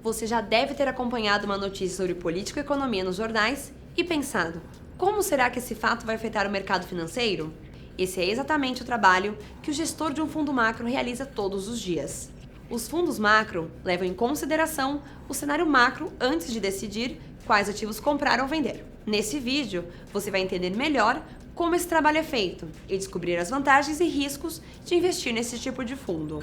Você já deve ter acompanhado uma notícia sobre política e economia nos jornais e pensado, como será que esse fato vai afetar o mercado financeiro? Esse é exatamente o trabalho que o gestor de um fundo macro realiza todos os dias. Os fundos macro levam em consideração o cenário macro antes de decidir quais ativos comprar ou vender. Nesse vídeo, você vai entender melhor como esse trabalho é feito e descobrir as vantagens e riscos de investir nesse tipo de fundo.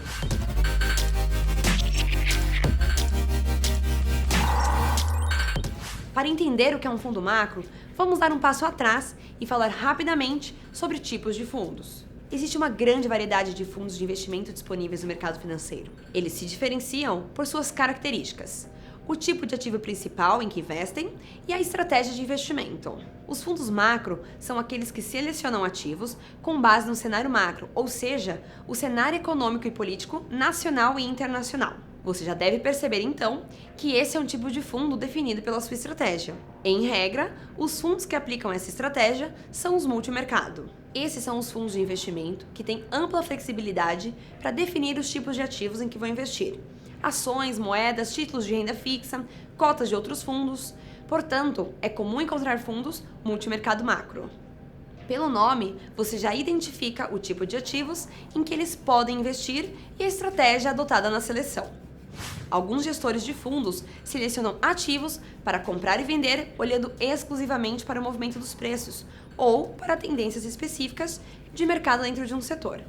Para entender o que é um fundo macro, vamos dar um passo atrás e falar rapidamente sobre tipos de fundos. Existe uma grande variedade de fundos de investimento disponíveis no mercado financeiro. Eles se diferenciam por suas características, o tipo de ativo principal em que investem e a estratégia de investimento. Os fundos macro são aqueles que selecionam ativos com base no cenário macro, ou seja, o cenário econômico e político nacional e internacional. Você já deve perceber, então, que esse é um tipo de fundo definido pela sua estratégia. Em regra, os fundos que aplicam essa estratégia são os multimercado. Esses são os fundos de investimento que têm ampla flexibilidade para definir os tipos de ativos em que vão investir. Ações, moedas, títulos de renda fixa, cotas de outros fundos. Portanto, é comum encontrar fundos multimercado macro. Pelo nome, você já identifica o tipo de ativos em que eles podem investir e a estratégia adotada na seleção. Alguns gestores de fundos selecionam ativos para comprar e vender olhando exclusivamente para o movimento dos preços ou para tendências específicas de mercado dentro de um setor.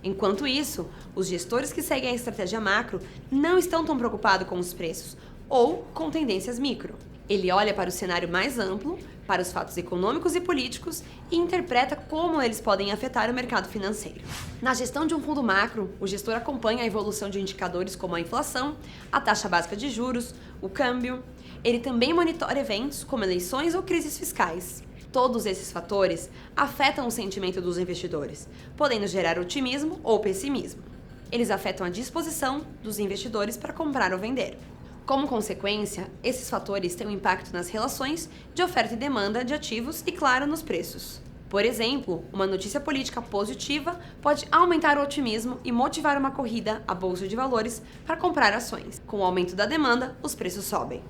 Enquanto isso, os gestores que seguem a estratégia macro não estão tão preocupados com os preços ou com tendências micro. Ele olha para o cenário mais amplo, para os fatos econômicos e políticos e interpreta como eles podem afetar o mercado financeiro. Na gestão de um fundo macro, o gestor acompanha a evolução de indicadores como a inflação, a taxa básica de juros, o câmbio. Ele também monitora eventos como eleições ou crises fiscais. Todos esses fatores afetam o sentimento dos investidores, podendo gerar otimismo ou pessimismo. Eles afetam a disposição dos investidores para comprar ou vender. Como consequência, esses fatores têm um impacto nas relações de oferta e demanda de ativos e, claro, nos preços. Por exemplo, uma notícia política positiva pode aumentar o otimismo e motivar uma corrida à bolsa de valores para comprar ações. Com o aumento da demanda, os preços sobem.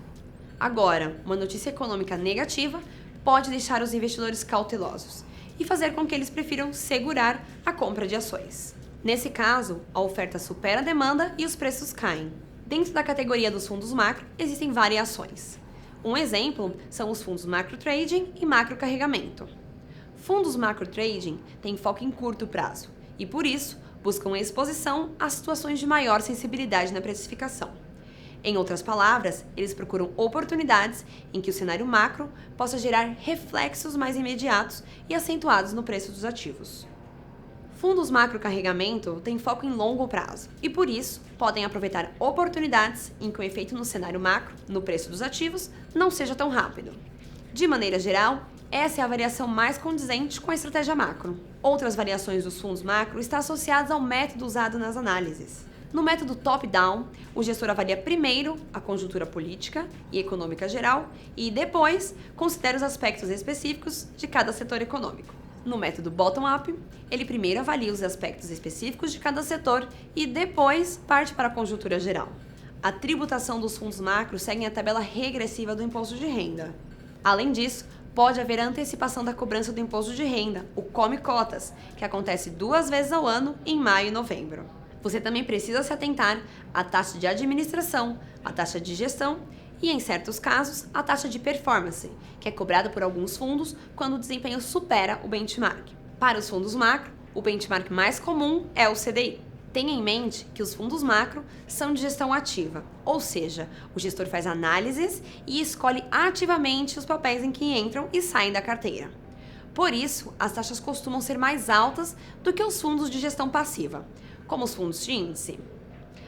Agora, uma notícia econômica negativa pode deixar os investidores cautelosos e fazer com que eles prefiram segurar a compra de ações. Nesse caso, a oferta supera a demanda e os preços caem. Dentro da categoria dos fundos macro, existem variações. Um exemplo são os fundos macro trading e macro carregamento. Fundos macro trading têm foco em curto prazo e, por isso, buscam exposição a situações de maior sensibilidade na precificação. Em outras palavras, eles procuram oportunidades em que o cenário macro possa gerar reflexos mais imediatos e acentuados no preço dos ativos. Fundos macro carregamento têm foco em longo prazo e, por isso, podem aproveitar oportunidades em que o efeito no cenário macro, no preço dos ativos, não seja tão rápido. De maneira geral, essa é a variação mais condizente com a estratégia macro. Outras variações dos fundos macro estão associadas ao método usado nas análises. No método top-down, o gestor avalia primeiro a conjuntura política e econômica geral e, depois, considera os aspectos específicos de cada setor econômico. No método bottom-up, ele primeiro avalia os aspectos específicos de cada setor e depois parte para a conjuntura geral. A tributação dos fundos macro segue a tabela regressiva do imposto de renda. Além disso, pode haver a antecipação da cobrança do imposto de renda, o Come-Cotas, que acontece 2 vezes ao ano, em maio e novembro. Você também precisa se atentar à taxa de administração, à taxa de gestão e, em certos casos, a taxa de performance, que é cobrada por alguns fundos quando o desempenho supera o benchmark. Para os fundos macro, o benchmark mais comum é o CDI. Tenha em mente que os fundos macro são de gestão ativa, ou seja, o gestor faz análises e escolhe ativamente os papéis em que entram e saem da carteira. Por isso, as taxas costumam ser mais altas do que os fundos de gestão passiva, como os fundos de índice.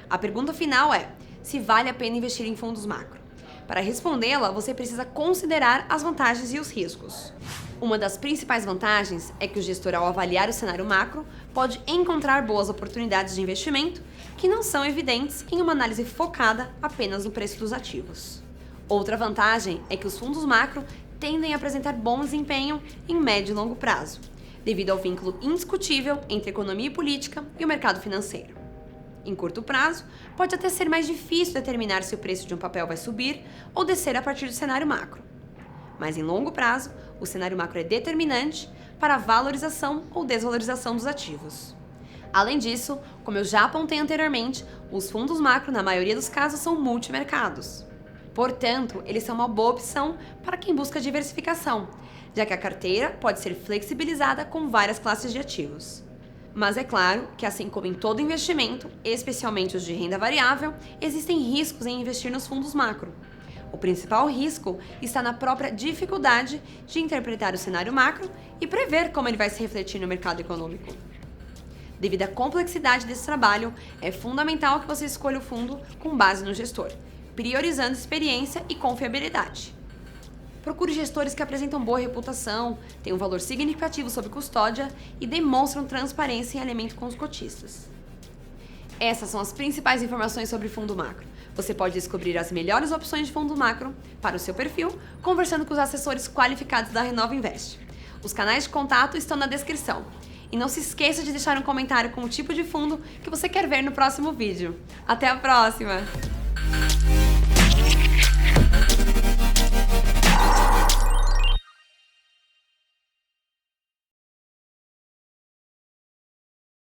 A pergunta final é: se vale a pena investir em fundos macro? Para respondê-la, você precisa considerar as vantagens e os riscos. Uma das principais vantagens é que o gestor, ao avaliar o cenário macro, pode encontrar boas oportunidades de investimento que não são evidentes em uma análise focada apenas no preço dos ativos. Outra vantagem é que os fundos macro tendem a apresentar bom desempenho em médio e longo prazo, devido ao vínculo indiscutível entre economia e política e o mercado financeiro. Em curto prazo, pode até ser mais difícil determinar se o preço de um papel vai subir ou descer a partir do cenário macro. Mas em longo prazo, o cenário macro é determinante para a valorização ou desvalorização dos ativos. Além disso, como eu já apontei anteriormente, os fundos macro, na maioria dos casos, são multimercados. Portanto, eles são uma boa opção para quem busca diversificação, já que a carteira pode ser flexibilizada com várias classes de ativos. Mas é claro que, assim como em todo investimento, especialmente os de renda variável, existem riscos em investir nos fundos macro. O principal risco está na própria dificuldade de interpretar o cenário macro e prever como ele vai se refletir no mercado econômico. Devido à complexidade desse trabalho, é fundamental que você escolha o fundo com base no gestor, priorizando experiência e confiabilidade. Procure gestores que apresentam boa reputação, têm um valor significativo sob custódia e demonstram transparência em alinhamento com os cotistas. Essas são as principais informações sobre fundo macro. Você pode descobrir as melhores opções de fundo macro para o seu perfil, conversando com os assessores qualificados da Renova Invest. Os canais de contato estão na descrição. E não se esqueça de deixar um comentário com o tipo de fundo que você quer ver no próximo vídeo. Até a próxima!